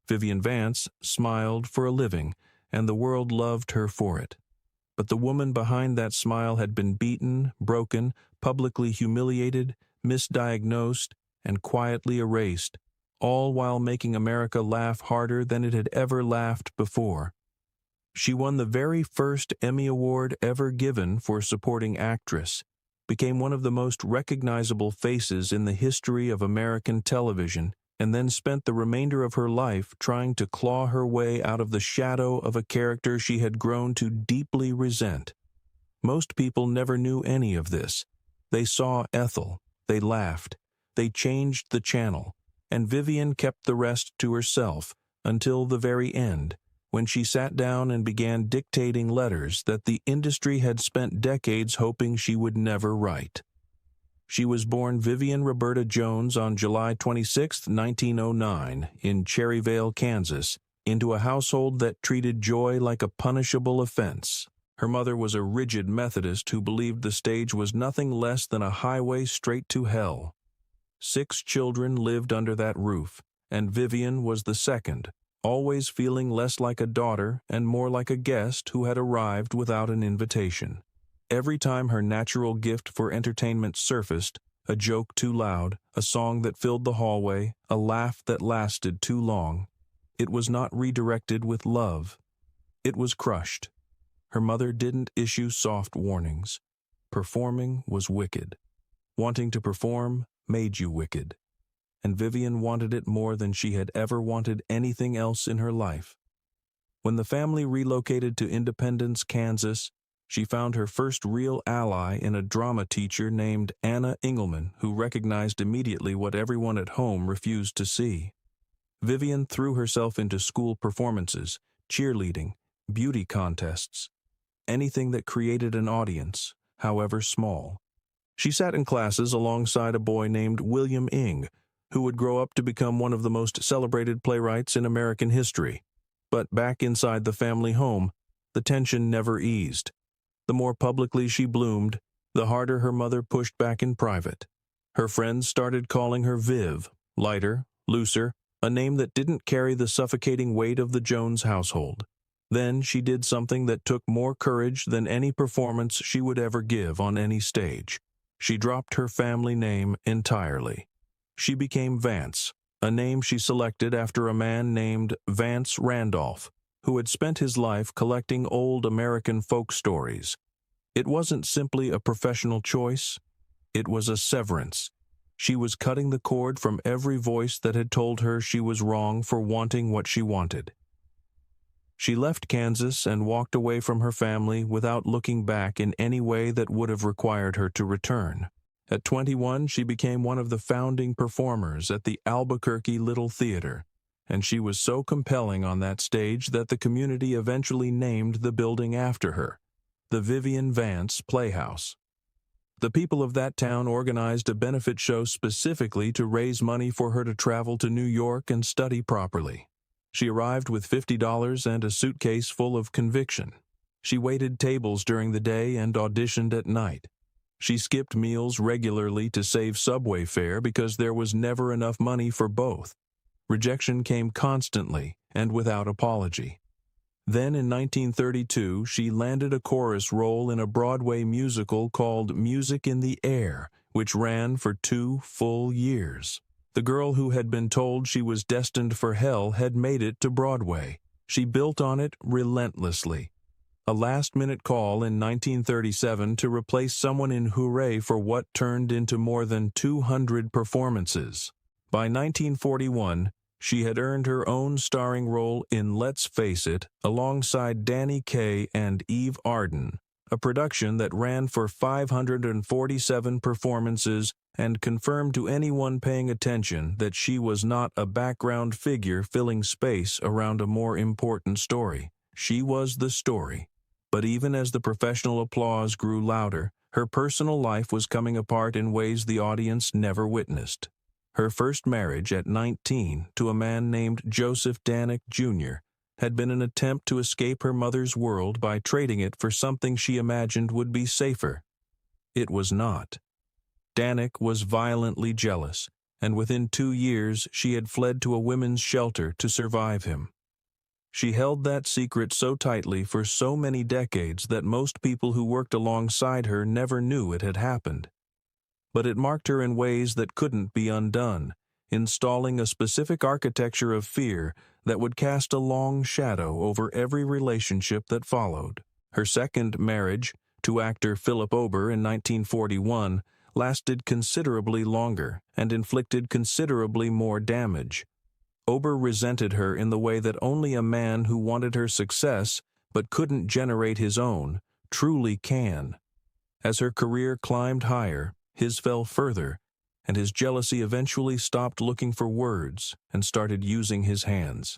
Vivian Vance smiled for a living, and the world loved her for it. But the woman behind that smile had been beaten, broken, publicly humiliated, misdiagnosed, and quietly erased, all while making America laugh harder than it had ever laughed before. She won the very first Emmy Award ever given for supporting actress, became one of the most recognizable faces in the history of American television, and then spent the remainder of her life trying to claw her way out of the shadow of a character she had grown to deeply resent. Most people never knew any of this. They saw Ethel, they laughed, they changed the channel, and Vivian kept the rest to herself until the very end, when she sat down and began dictating letters that the industry had spent decades hoping she would never write. She was born Vivian Roberta Jones on July 26, 1909, in Cherryvale, Kansas, into a household that treated joy like a punishable offense. Her mother was a rigid Methodist who believed the stage was nothing less than a highway straight to hell. 6 children lived under that roof, and Vivian was the second, always feeling less like a daughter and more like a guest who had arrived without an invitation. Every time her natural gift for entertainment surfaced, a joke too loud, a song that filled the hallway, a laugh that lasted too long, it was not redirected with love. It was crushed. Her mother didn't issue soft warnings. Performing was wicked. Wanting to perform made you wicked. And Vivian wanted it more than she had ever wanted anything else in her life. When the family relocated to Independence, Kansas, she found her first real ally in a drama teacher named Anna Engelman, who recognized immediately what everyone at home refused to see. Vivian threw herself into school performances, cheerleading, beauty contests, anything that created an audience, however small. She sat in classes alongside a boy named William Ing, who would grow up to become one of the most celebrated playwrights in American history. But back inside the family home, the tension never eased. The more publicly she bloomed, the harder her mother pushed back in private. Her friends started calling her Viv, lighter, looser, a name that didn't carry the suffocating weight of the Jones household. Then she did something that took more courage than any performance she would ever give on any stage. She dropped her family name entirely. She became Vance, a name she selected after a man named Vance Randolph, who had spent his life collecting old American folk stories. It wasn't simply a professional choice, it was a severance. She was cutting the cord from every voice that had told her she was wrong for wanting what she wanted. She left Kansas and walked away from her family without looking back in any way that would have required her to return. At 21, she became one of the founding performers at the Albuquerque Little Theater, and she was so compelling on that stage that the community eventually named the building after her, the Vivian Vance Playhouse. The people of that town organized a benefit show specifically to raise money for her to travel to New York and study properly. She arrived with $50 and a suitcase full of conviction. She waited tables during the day and auditioned at night. She skipped meals regularly to save subway fare because there was never enough money for both. Rejection came constantly and without apology. Then in 1932, she landed a chorus role in a Broadway musical called Music in the Air, which ran for 2 full years. The girl who had been told she was destined for hell had made it to Broadway. She built on it relentlessly. A last-minute call in 1937 to replace someone in Hooray for what turned into more than 200 performances. By 1941, she had earned her own starring role in Let's Face It alongside Danny Kaye and Eve Arden, a production that ran for 547 performances and confirmed to anyone paying attention that she was not a background figure filling space around a more important story. She was the story. But even as the professional applause grew louder, her personal life was coming apart in ways the audience never witnessed. Her first marriage at 19 to a man named Joseph Danick Jr. had been an attempt to escape her mother's world by trading it for something she imagined would be safer. It was not. Danick was violently jealous, and within 2 years she had fled to a women's shelter to survive him. She held that secret so tightly for so many decades that most people who worked alongside her never knew it had happened. But it marked her in ways that couldn't be undone, installing a specific architecture of fear that would cast a long shadow over every relationship that followed. Her second marriage, to actor Philip Ober in 1941, lasted considerably longer and inflicted considerably more damage. Ober resented her in the way that only a man who wanted her success but couldn't generate his own truly can. As her career climbed higher, his fell further, and his jealousy eventually stopped looking for words and started using his hands.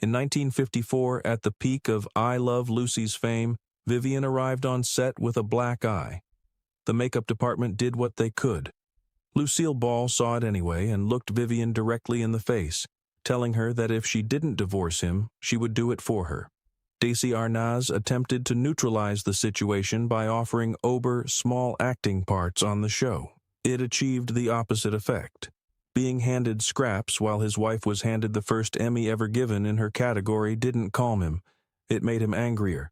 In 1954, at the peak of I Love Lucy's fame, Vivian arrived on set with a black eye. The makeup department did what they could. Lucille Ball saw it anyway and looked Vivian directly in the face, telling her that if she didn't divorce him, she would do it for her. Desi Arnaz attempted to neutralize the situation by offering Ober small acting parts on the show. It achieved the opposite effect. Being handed scraps while his wife was handed the first Emmy ever given in her category didn't calm him. It made him angrier.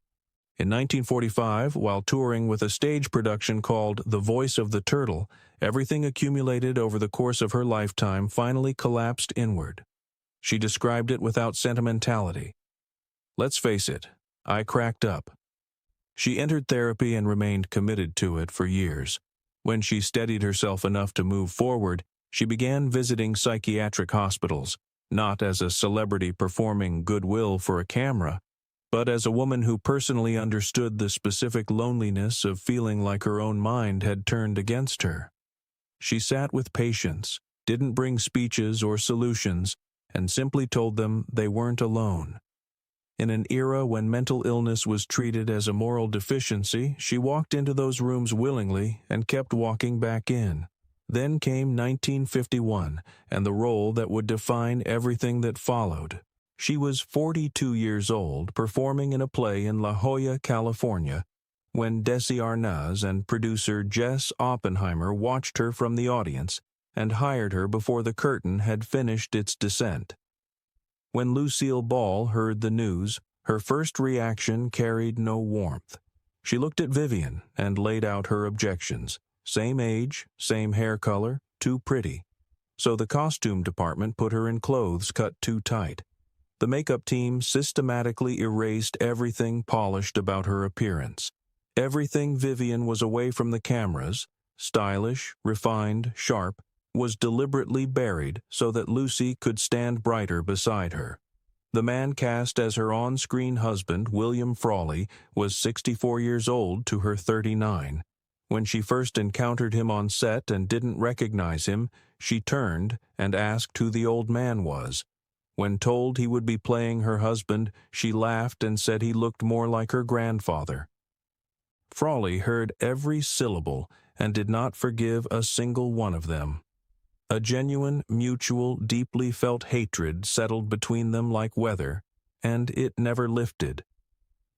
In 1945, while touring with a stage production called The Voice of the Turtle, everything accumulated over the course of her lifetime finally collapsed inward. She described it without sentimentality. Let's face it, I cracked up. She entered therapy and remained committed to it for years. When she steadied herself enough to move forward, she began visiting psychiatric hospitals, not as a celebrity performing goodwill for a camera, but as a woman who personally understood the specific loneliness of feeling like her own mind had turned against her. She sat with patients, didn't bring speeches or solutions, and simply told them they weren't alone. In an era when mental illness was treated as a moral deficiency, she walked into those rooms willingly and kept walking back in. Then came 1951 and the role that would define everything that followed. She was 42 years old, performing in a play in La Jolla, California, when Desi Arnaz and producer Jess Oppenheimer watched her from the audience and hired her before the curtain had finished its descent. When Lucille Ball heard the news, her first reaction carried no warmth. She looked at Vivian and laid out her objections. Same age, same hair color, too pretty. So the costume department put her in clothes cut too tight. The makeup team systematically erased everything polished about her appearance. Everything Vivian was away from the cameras, stylish, refined, sharp, was deliberately buried so that Lucy could stand brighter beside her. The man cast as her on-screen husband, William Frawley, was 64 years old to her 39. When she first encountered him on set and didn't recognize him, she turned and asked who the old man was. When told he would be playing her husband, she laughed and said he looked more like her grandfather. Frawley heard every syllable and did not forgive a single one of them. A genuine, mutual, deeply felt hatred settled between them like weather, and it never lifted.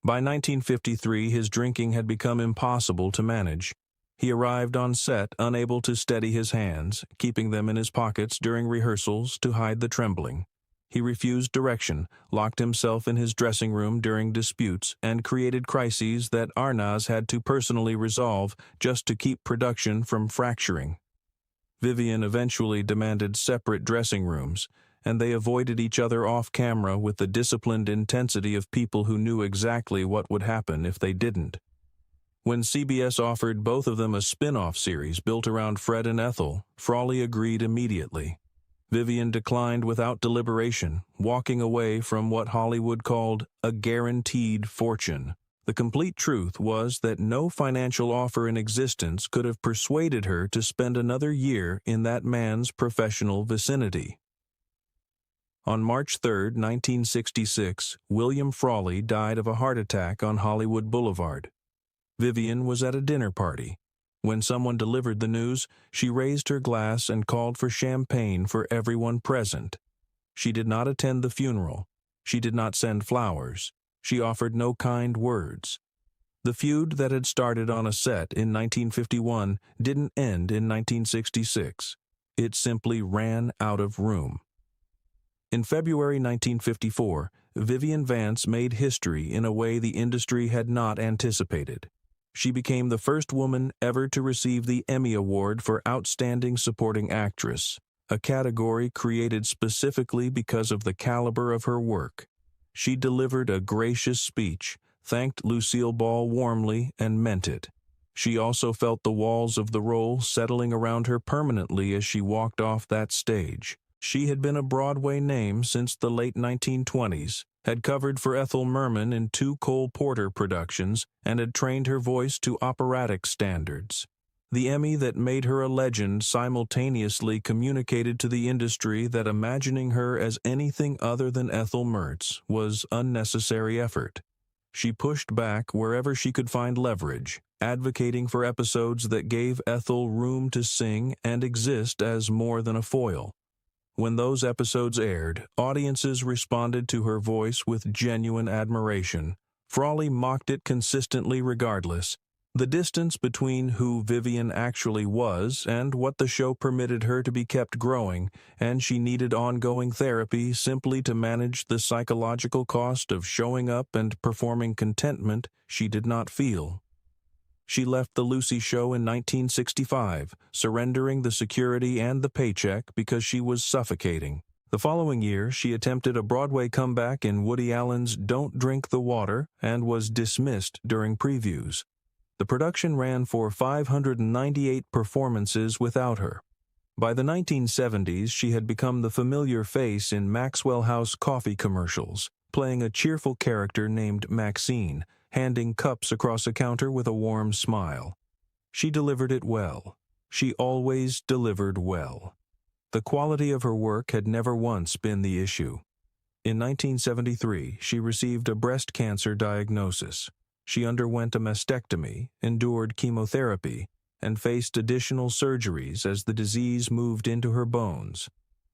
By 1953, his drinking had become impossible to manage. He arrived on set unable to steady his hands, keeping them in his pockets during rehearsals to hide the trembling. He refused direction, locked himself in his dressing room during disputes, and created crises that Arnaz had to personally resolve just to keep production from fracturing. Vivian eventually demanded separate dressing rooms, and they avoided each other off-camera with the disciplined intensity of people who knew exactly what would happen if they didn't. When CBS offered both of them a spin-off series built around Fred and Ethel, Frawley agreed immediately. Vivian declined without deliberation, walking away from what Hollywood called a guaranteed fortune. The complete truth was that no financial offer in existence could have persuaded her to spend another year in that man's professional vicinity. On March 3, 1966, William Frawley died of a heart attack on Hollywood Boulevard. Vivian was at a dinner party. When someone delivered the news, she raised her glass and called for champagne for everyone present. She did not attend the funeral. She did not send flowers. She offered no kind words. The feud that had started on a set in 1951 didn't end in 1966. It simply ran out of room. In February 1954, Vivian Vance made history in a way the industry had not anticipated. She became the first woman ever to receive the Emmy Award for Outstanding Supporting Actress, a category created specifically because of the caliber of her work. She delivered a gracious speech, thanked Lucille Ball warmly, and meant it. She also felt the walls of the role settling around her permanently as she walked off that stage. She had been a Broadway name since the late 1920s, had covered for Ethel Merman in 2 Cole Porter productions, and had trained her voice to operatic standards. The Emmy that made her a legend simultaneously communicated to the industry that imagining her as anything other than Ethel Mertz was unnecessary effort. She pushed back wherever she could find leverage, advocating for episodes that gave Ethel room to sing and exist as more than a foil. When those episodes aired, audiences responded to her voice with genuine admiration. Frawley mocked it consistently regardless. The distance between who Vivian actually was and what the show permitted her to be kept growing, and she needed ongoing therapy simply to manage the psychological cost of showing up and performing contentment she did not feel. She left the Lucy show in 1965, surrendering the security and the paycheck because she was suffocating. The following year, she attempted a Broadway comeback in Woody Allen's Don't Drink the Water and was dismissed during previews. The production ran for 598 performances without her. By the 1970s, she had become the familiar face in Maxwell House coffee commercials, playing a cheerful character named Maxine, handing cups across a counter with a warm smile. She delivered it well. She always delivered well. The quality of her work had never once been the issue. In 1973, she received a breast cancer diagnosis. She underwent a mastectomy, endured chemotherapy, and faced additional surgeries as the disease moved into her bones.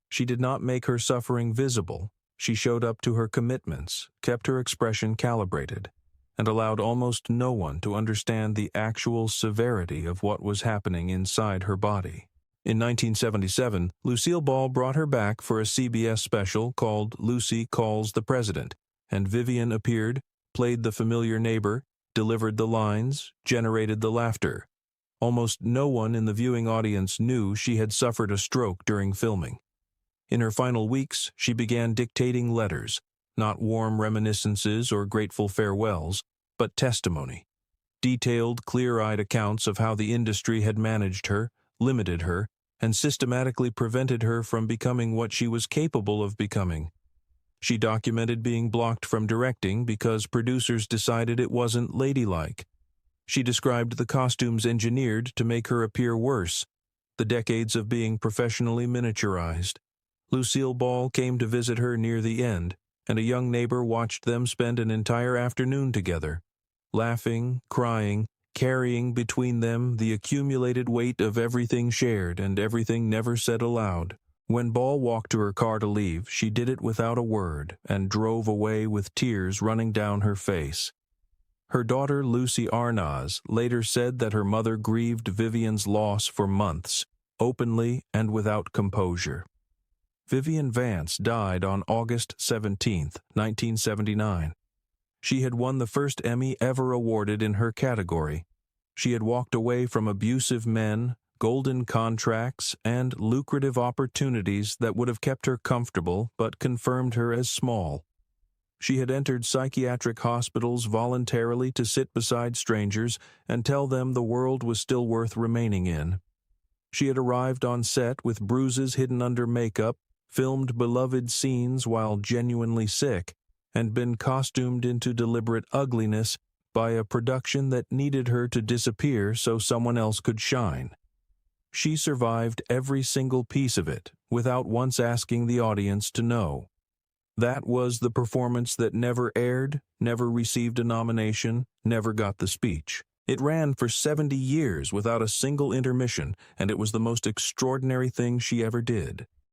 She did not make her suffering visible. She showed up to her commitments, kept her expression calibrated, and allowed almost no one to understand the actual severity of what was happening inside her body. In 1977, Lucille Ball brought her back for a CBS special called Lucy Calls the President, and Vivian appeared, played the familiar neighbor, delivered the lines, generated the laughter. Almost no one in the viewing audience knew she had suffered a stroke during filming. In her final weeks, she began dictating letters, not warm reminiscences or grateful farewells, but testimony. Detailed, clear-eyed accounts of how the industry had managed her, limited her, and systematically prevented her from becoming what she was capable of becoming. She documented being blocked from directing because producers decided it wasn't ladylike. She described the costumes engineered to make her appear worse, the decades of being professionally miniaturized. Lucille Ball came to visit her near the end, and a young neighbor watched them spend an entire afternoon together, laughing, crying, carrying between them the accumulated weight of everything shared and everything never said aloud. When Ball walked to her car to leave, she did it without a word and drove away with tears running down her face. Her daughter, Lucy Arnaz, later said that her mother grieved Vivian's loss for months, openly and without composure. Vivian Vance died on August 17, 1979. She had won the first Emmy ever awarded in her category. She had walked away from abusive men, golden contracts, and lucrative opportunities that would have kept her comfortable but confirmed her as small. She had entered psychiatric hospitals voluntarily to sit beside strangers and tell them the world was still worth remaining in. She had arrived on set with bruises hidden under makeup, filmed beloved scenes while genuinely sick, and been costumed into deliberate ugliness by a production that needed her to disappear so someone else could shine. She survived every single piece of it without once asking the audience to know. That was the performance that never aired, never received a nomination, never got the speech. It ran for 70 years without a single intermission, and it was the most extraordinary thing she ever did.